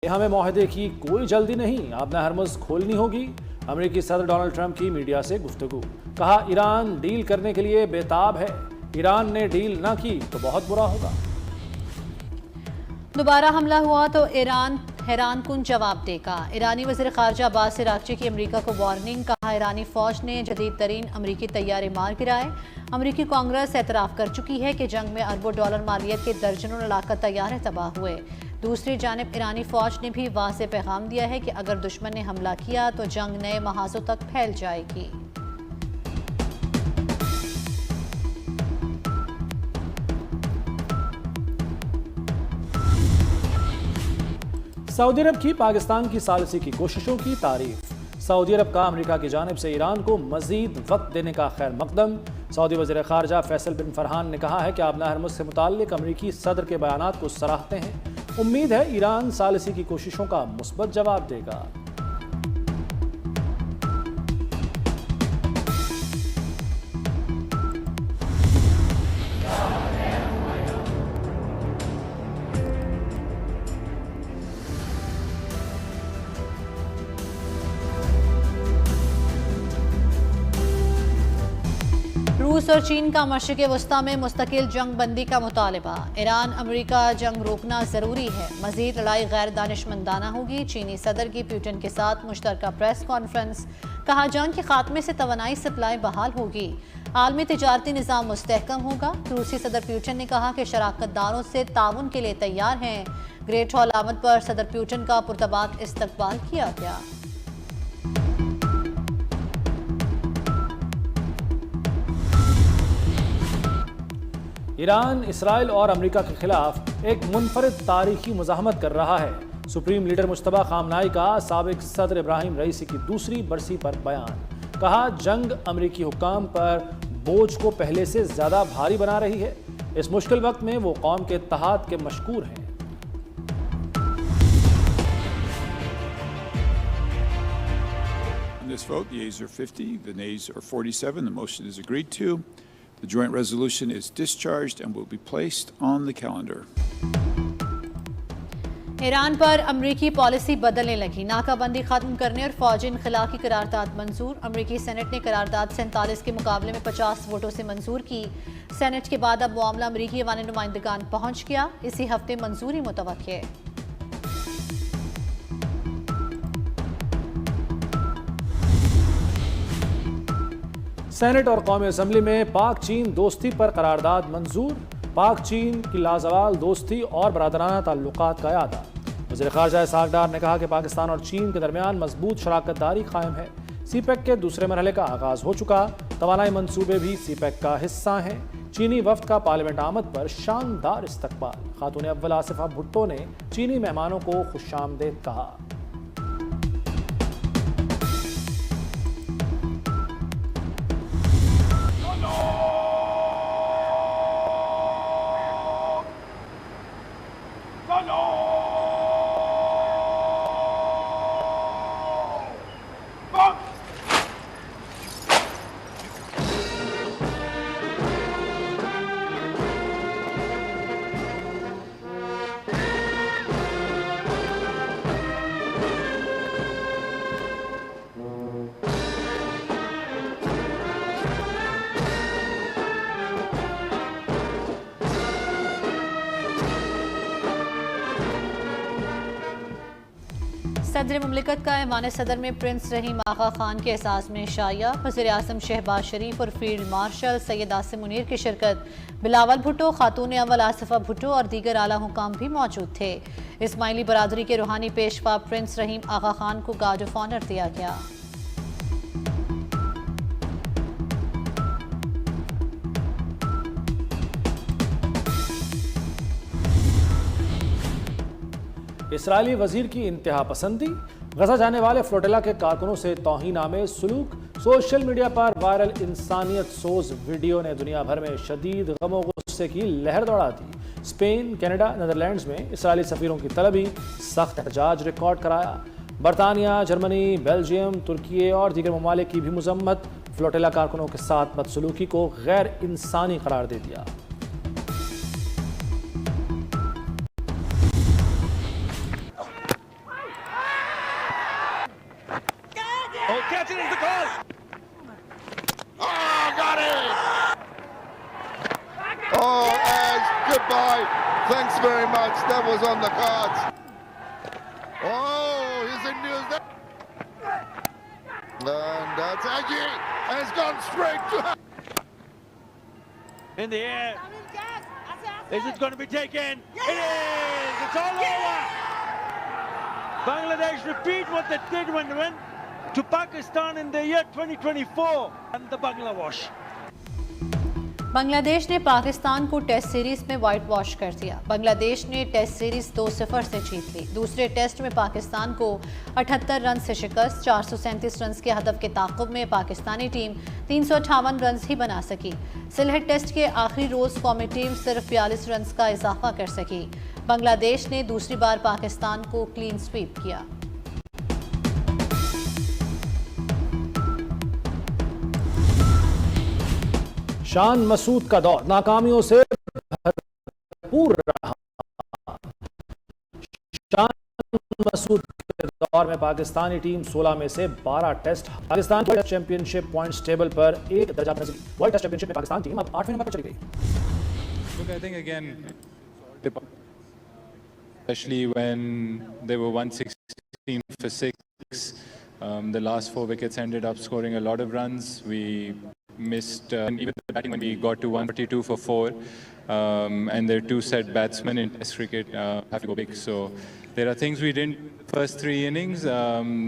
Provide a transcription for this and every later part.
हमें मुआहदे की कोई जल्दी नहीं, आपने हरमुज़ खोलनी होगी। अमेरिकी सदर डोनाल्ड ट्रंप की मीडिया से गुफ्तगू। कहा ईरान डील करने के लिए बेताब है, ईरान ने डील ना की तो बहुत बुरा होगा। दोबारा हमला हुआ तो ईरान हैरान कुन जवाब देगा। ईरानी वज़ीर ख़ारजा अब्बास अराग़ची की अमेरिका को वार्निंग। कहा ईरानी फ़ौज ने जदीद तरीन अमरीकी तैयारे मार गिराए। अमरीकी कांग्रेस एतराफ़ कर चुकी है कि जंग में अरबों डॉलर मालियत के दर्जनों लड़ाका तैयारे तबाह हुए। दूसरी जानिब ईरानी फ़ौज ने भी वाज़ेह पैगाम दिया है कि अगर दुश्मन ने हमला किया तो जंग नए महाजों तक फैल जाएगी। सऊदी अरब की पाकिस्तान की सालिसी की कोशिशों की तारीफ। सऊदी अरब का अमेरिका की जानिब से ईरान को मजीद वक्त देने का खैर मकदम। सऊदी वज़ीर ख़ारजा फैसल बिन फरहान ने कहा है कि आपने हरमुज़ से मुताल्लिक़ अमरीकी सदर के बयानात को सराहते हैं। उम्मीद है ईरान सालिसी की कोशिशों का मुस्बत जवाब देगा। रूस और चीन का मशरिक़ वस्ता में मुस्तकिल जंग बंदी का मुतालबा। ईरान अमेरिका जंग रोकना ज़रूरी है, मज़ीद लड़ाई गैर दानिशमंदाना होगी। चीनी सदर की पुतिन के साथ मुश्तरका प्रेस कॉन्फ्रेंस। कहा जंग के खात्मे से तवानाई सप्लाई बहाल होगी, आलमी तिजारती निज़ाम मुस्तहकम होगा। रूसी सदर पुतिन ने कहा कि शराकतदारों से ताउन के लिए तैयार हैं। ग्रेट हॉल आमद पर सदर पुतिन का पुरतबाक इस्तकबाल किया गया। ईरान इसराइल और अमेरिका के खिलाफ एक मुनफरिद तारीखी मुज़ाहमत कर रहा है। सुप्रीम लीडर मुश्तबा खामनाई का साबिक सदर इब्राहिम रईसी की दूसरी बरसी पर बयान। कहा जंग अमेरिकी हुक्काम पर बोझ को पहले से ज़्यादा भारी बना रही है। इस मुश्किल वक्त में वो कौम के इत्तेहाद के मशकूर हैं। In this vote, the yeas are 50, the nays are 47. The motion is agreed to. The joint resolution is discharged and will be placed on the calendar. Iran पर अमरीकी पॉलिसी बदलने लगी। नाकाबंदी खत्म करने और फौजी इनखला की करारदाद मंजूर। अमरीकी सेनेट ने करारदाद 47 के मुकाबले में 50 वोटों से मंजूर की। सेनेट के बाद अब मामला अमरीकी अवानी नुमाइंदगान पहुंच गया। इसी हफ्ते मंजूरी मुतवक्किल है। सेनेट और कौमी असम्बली में पाक चीन दोस्ती पर करारदाद मंजूर। पाक चीन की लाजवाल दोस्ती और बरादराना ताल्लुकात का यादा। वज़ीर ख़ारजा इसहाक़ डार ने कहा कि पाकिस्तान और चीन के दरमियान मजबूत शराकतदारी कायम है। सीपैक के दूसरे मरहले का आगाज़ हो चुका। तवानाई मंसूबे भी सीपैक का हिस्सा हैं। चीनी वफ्द का पार्लियामेंट आमद पर शानदार इस्तकबाल। खातून अव्वल आसिफा भुट्टो ने चीनी मेहमानों को खुशामदीद कहा। सदर मुमलिकत का ऐवान सदर में प्रिंस रहीम आगा खान के एहसास में शाया। वज़ीर आज़म शहबाज शरीफ और फील्ड मार्शल सैयद आसिम मुनीर की शिरकत। बिलावल भुट्टो, खातून अव्वल आसिफा भुट्टो और दीगर आला हुकाम भी मौजूद थे। इस्माइली बरादरी के रूहानी पेशवा प्रिंस रहीम आगा खान को गार्ड ऑफ ऑनर दिया गया। इसराइली वजीर की इंतहा पसंदी। गजा जाने वाले फ्लोटिला के कारकुनों से तौहीन-आमेज सलूक। सोशल मीडिया पर वायरल इंसानियत सोज वीडियो ने दुनिया भर में शदीद गम गुस्से की लहर दौड़ा दी। स्पेन, कनाडा, नीदरलैंड्स में इसराइली सफीरों की तलबी, सख्त एहतजाज रिकॉर्ड कराया। बरतानिया, जर्मनी, बेल्जियम, तुर्की और दीगर ममालिक की भी मजम्मत। फ्लोटिला कारकुनों के साथ बदसलूकी को गैर इंसानी करार दे दिया। catch it, is the call. Oh, got it! Oh, Ash, goodbye. Thanks very much. That was on the cards. Oh, he's in news there. And that's Aggie. And it's gone straight to... In the air. Is it going to be taken? It is! It's all over! Bangladesh repeat what they did when they went to Pakistan in the year 2024 and the Bangla wash. Bangladesh ने पाकिस्तान को test series में white wash कर दिया। बांग्लादेश ने test series 2-0 से जीत ली। दूसरे test में पाकिस्तान को 78 रन से शिकस्त। 437 रन के हदफ के ताक़ुब में पाकिस्तानी टीम 358 रन ही बना सकी। सिलहट टेस्ट के आखिरी रोज कौमी टीम सिर्फ 42 रन का इजाफा कर सकी। बांग्लादेश ने दूसरी बार पाकिस्तान को क्लीन स्वीप किया। शान मसूद का दौर नाकामियों से भरपूर रहा। शान मसूद के दौर में पाकिस्तानी टीम 16 में से 12 test Pakistan world championship points table पर एक दर्जा पर नजर। वर्ल्ड टेस्ट चैंपियनशिप में पाकिस्तान टीम अब 8वें नंबर पर चली गई। Look, I think again, especially when they were 116 for 6, the last 4 wickets ended up scoring a lot of runs. We missed even the batting when we got to 142 for 4, and their 2 set batsmen in Test cricket have to go big. So there are things we didn't first 3 innings.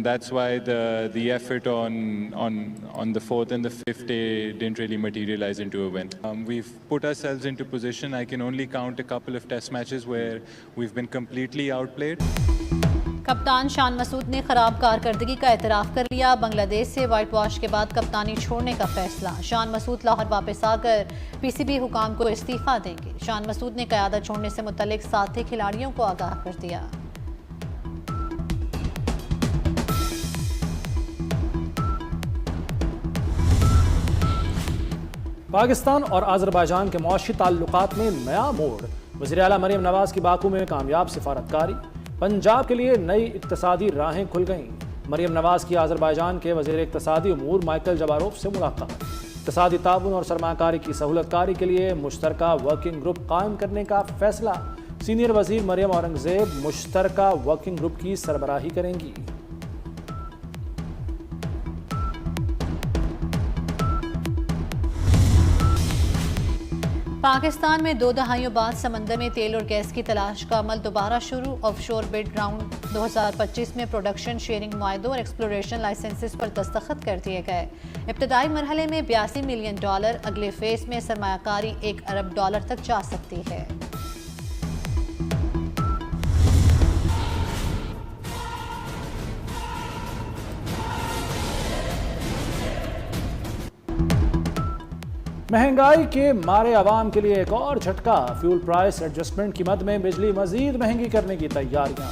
That's why the effort on the 4th and the 5th day didn't really materialize into a win. We've put ourselves into position. I can only count a couple of Test matches where we've been completely outplayed. कप्तान शान मसूद ने खराब कारकर्दगी का एतराफ़ कर लिया। बांग्लादेश से white wash के बाद कप्तानी छोड़ने का फैसला। शान मसूद लाहौर वापस आकर पीसीबी हुकाम को इस्तीफा देंगे। शान मसूद ने क़यादत छोड़ने से मुतल्लिक साथी खिलाड़ियों को आगाह कर दिया। पाकिस्तान और अज़रबैजान के मौशी ताल्लुकात में नया मोड़। वज़ीर आला मरियम नवाज की बाकू में कामयाब सिफारतकारी। पंजाब के लिए नई इक्तसादी राहें खुल गईं। मरियम नवाज की अज़रबैजान के वज़ीर इक्तसादी उमूर माइकल जबारोफ से मुलाकात। इक्तसादी ताउन और सरमाकारी की सहूलतकारी के लिए मुश्तरका वर्किंग ग्रुप कायम करने का फैसला। सीनियर वज़ीर मरियम औरंगज़ेब मुश्तरका वर्किंग ग्रुप की सरबराही करेंगी। पाकिस्तान में 2 दहाइयों बाद समंदर में तेल और गैस की तलाश का अमल दोबारा शुरू। ऑफशोर बिड राउंड 2025 में प्रोडक्शन शेयरिंग मुआहदों और एक्सप्लोरेशन लाइसेंसेस पर दस्तखत कर दिए गए। इब्तदाई मरहले में $82 मिलियन, अगले फेज में सरमायाकारी $1 अरब तक जा सकती है। महंगाई के मारे आवाम के लिए एक और झटका। फ्यूल प्राइस एडजस्टमेंट की मद में बिजली मजीद महंगी करने की तैयारियां।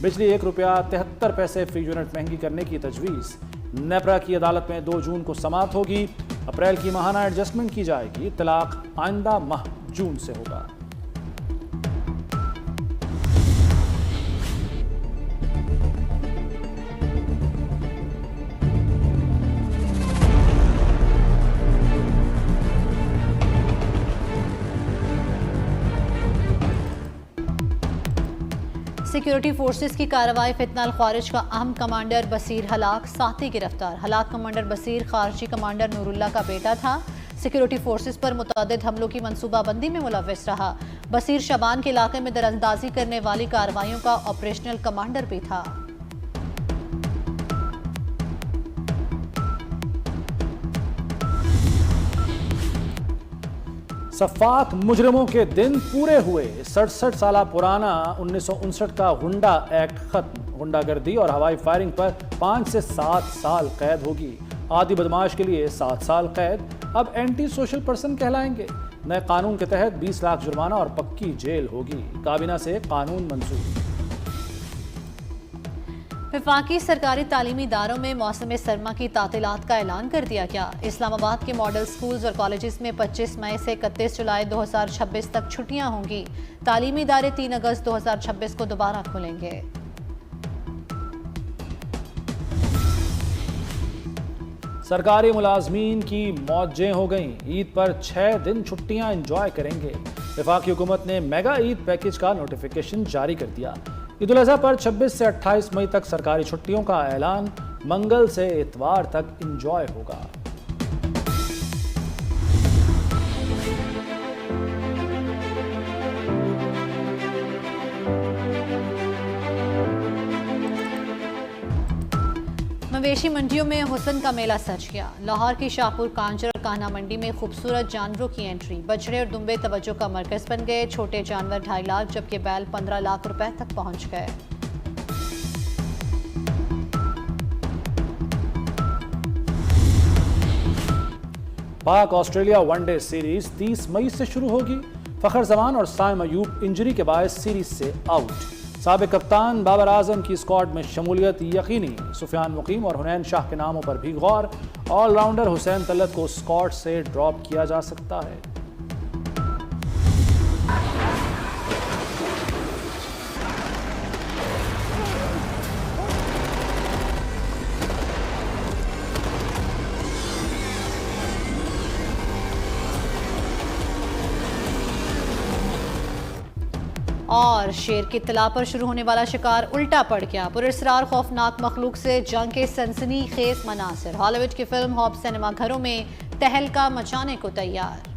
बिजली ₹1.73 फी यूनिट महंगी करने की तजवीज़। नेपरा की अदालत में 2 जून को समाअत होगी। अप्रैल की माहाना एडजस्टमेंट की जाएगी। तलाक आइंदा माह जून से होगा। सिक्योरिटी फोर्सेस की कार्रवाई फितनाल ख्वारिज का अहम कमांडर बसीर हलाक, साथी गिरफ्तार। हलाक कमांडर बसीर खारजी कमांडर नूरुल्लाह का बेटा था। सिक्योरिटी फोर्सेस पर मुतअद्दिद हमलों की मंसूबाबंदी में मुलव्विस रहा। बसीर शबान के इलाके में दरअंदाजी करने वाली कार्रवाइयों का ऑपरेशनल कमांडर भी था। सफाक मुजरिमों के दिन पूरे हुए। 67 साल पुराना 1959 का गुंडा एक्ट खत्म। गुंडागर्दी और हवाई फायरिंग पर 5 से 7 साल कैद होगी। आदि बदमाश के लिए 7 साल कैद। अब एंटी सोशल पर्सन कहलाएंगे। नए कानून के तहत 20 लाख जुर्माना और पक्की जेल होगी। काबीना से कानून मंजूर। वफाकी सरकारी तालीमी इदारों में मौसम सरमा की तातीलात का ऐलान कर दिया गया। इस्लामाबाद के मॉडल स्कूल्स और कॉलेजेस में 25 मई से 31 जुलाई 2026 तक छुट्टियां होंगी। तालीमी इदारे 3 अगस्त 2026 को दोबारा खुलेंगे। सरकारी मुलाजमीन की मौजें हो गईं। ईद पर 6 दिन छुट्टियां एंजॉय करेंगे। वफाकी हुकूमत ने मेगा ईद पैकेज का नोटिफिकेशन जारी कर दिया। ईद उल अज़हा पर 26 से 28 मई तक सरकारी छुट्टियों का ऐलान। मंगल से इतवार तक एंजॉय होगा। मवेशी मंडियों में हुस्न का मेला सज गया। लाहौर की शाहपुर कांजर और कान्हा मंडी में खूबसूरत जानवरों की एंट्री। बछड़े और दुम्बे तवज्जो का मरकज बन गए। छोटे जानवर 2.5 लाख जबकि बैल 15 लाख रुपए तक पहुंच गए। पाक ऑस्ट्रेलिया वनडे सीरीज 30 मई से शुरू होगी। फखर जमान और साइम अयूब इंजरी के बाद सीरीज से आउट। साबिक कप्तान बाबर आजम की स्क्वाड में शमूलियत यकीनी। सुफियान मुकीम और हुनैन शाह के नामों पर भी गौर। ऑलराउंडर हुसैन तलत को स्क्वाड से ड्रॉप किया जा सकता है। और शेर की इत्तला पर शुरू होने वाला शिकार उल्टा पड़ गया। पुरस्रार खौफनाक मखलूक से जंग के सनसनीखेज मनासिर। हॉलीवुड की फिल्म हॉब सिनेमा घरों में तहलका मचाने को तैयार।